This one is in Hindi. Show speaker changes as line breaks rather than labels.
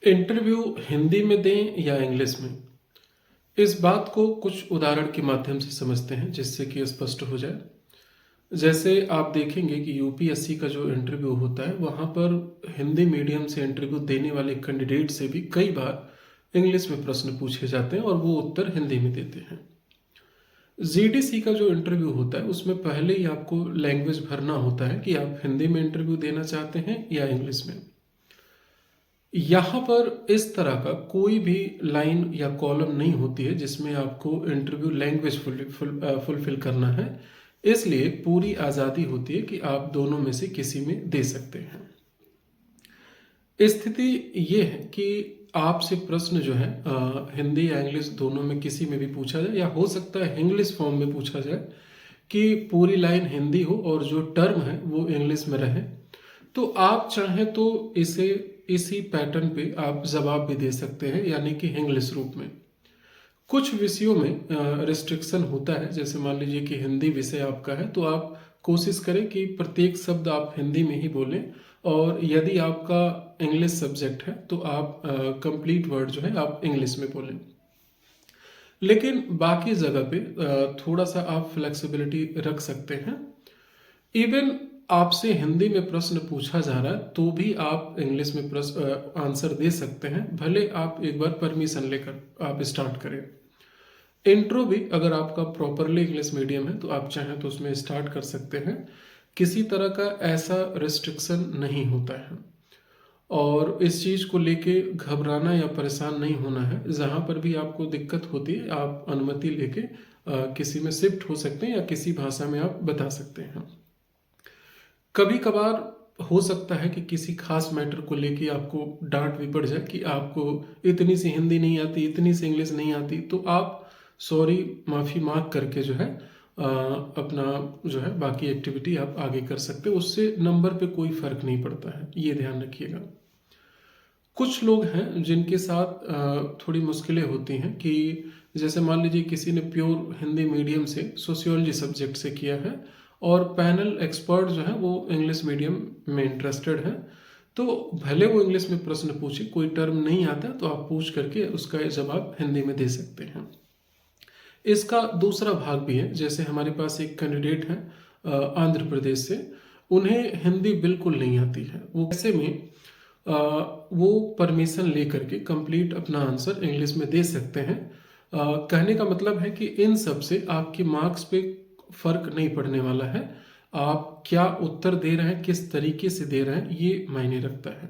इंटरव्यू हिंदी में दें या इंग्लिश में? इस बात को कुछ उदाहरण के माध्यम से समझते हैं जिससे कि स्पष्ट हो जाए। जैसे आप देखेंगे कि यूपीएससी का जो इंटरव्यू होता है वहाँ पर हिंदी मीडियम से इंटरव्यू देने वाले कैंडिडेट से भी कई बार इंग्लिश में प्रश्न पूछे जाते हैं और वो उत्तर हिंदी में देते हैं। जीडीसी का जो इंटरव्यू होता है उसमें पहले ही आपको लैंग्वेज भरना होता है कि आप हिंदी में इंटरव्यू देना चाहते हैं या इंग्लिश में। यहाँ पर इस तरह का कोई भी लाइन या कॉलम नहीं होती है जिसमें आपको इंटरव्यू लैंग्वेज फुलफिल करना है। इसलिए पूरी आज़ादी होती है कि आप दोनों में से किसी में दे सकते हैं। स्थिति ये है कि आपसे प्रश्न जो है हिंदी या इंग्लिश दोनों में किसी में भी पूछा जाए या हो सकता है इंग्लिश फॉर्म में पूछा जाए कि पूरी लाइन हिंदी हो और जो टर्म है वो इंग्लिश में रहे, तो आप चाहें तो इसे इसी पैटर्न पे आप जवाब भी दे सकते हैं, यानी कि इंग्लिश रूप में। कुछ विषयों में रिस्ट्रिक्शन होता है, जैसे मान लीजिए कि हिंदी विषय आपका है तो आप कोशिश करें कि प्रत्येक शब्द आप हिंदी में ही बोलें, और यदि आपका इंग्लिश सब्जेक्ट है तो आप कंप्लीट वर्ड जो है आप इंग्लिश में बोलें। लेकिन बाकी जगह पे थोड़ा सा आप फ्लेक्सिबिलिटी रख सकते हैं। इवन आपसे हिंदी में प्रश्न पूछा जा रहा है तो भी आप इंग्लिश में आंसर दे सकते हैं, भले आप एक बार परमिशन लेकर आप स्टार्ट करें। इंट्रो भी अगर आपका प्रॉपरली इंग्लिश मीडियम है तो आप चाहें तो उसमें स्टार्ट कर सकते हैं। किसी तरह का ऐसा रिस्ट्रिक्शन नहीं होता है और इस चीज़ को लेके घबराना या परेशान नहीं होना है। जहाँ पर भी आपको दिक्कत होती है आप अनुमति लेके किसी में शिफ्ट हो सकते हैं या किसी भाषा में आप बता सकते हैं। कभी कभार हो सकता है कि किसी खास मैटर को लेके आपको डांट भी पड़ जाए कि आपको इतनी सी हिंदी नहीं आती, इतनी सी इंग्लिश नहीं आती, तो आप सॉरी माफ़ी मांग करके जो है अपना जो है बाकी एक्टिविटी आप आगे कर सकते हो। उससे नंबर पे कोई फर्क नहीं पड़ता है, ये ध्यान रखिएगा। कुछ लोग हैं जिनके साथ थोड़ी मुश्किलें होती हैं कि जैसे मान लीजिए किसी ने प्योर हिंदी मीडियम से सोशियोलॉजी सब्जेक्ट से किया है और पैनल एक्सपर्ट जो है वो इंग्लिश मीडियम में इंटरेस्टेड है, तो भले वो इंग्लिश में प्रश्न पूछे, कोई टर्म नहीं आता तो आप पूछ करके उसका जवाब हिंदी में दे सकते हैं। इसका दूसरा भाग भी है, जैसे हमारे पास एक कैंडिडेट है आंध्र प्रदेश से, उन्हें हिंदी बिल्कुल नहीं आती है। वो ऐसे में वो परमिशन ले करके कंप्लीट अपना आंसर इंग्लिश में दे सकते हैं। कहने का मतलब है कि इन सब से आपके मार्क्स पे फर्क नहीं पड़ने वाला है। आप क्या उत्तर दे रहे हैं, किस तरीके से दे रहे हैं, ये मायने रखता है।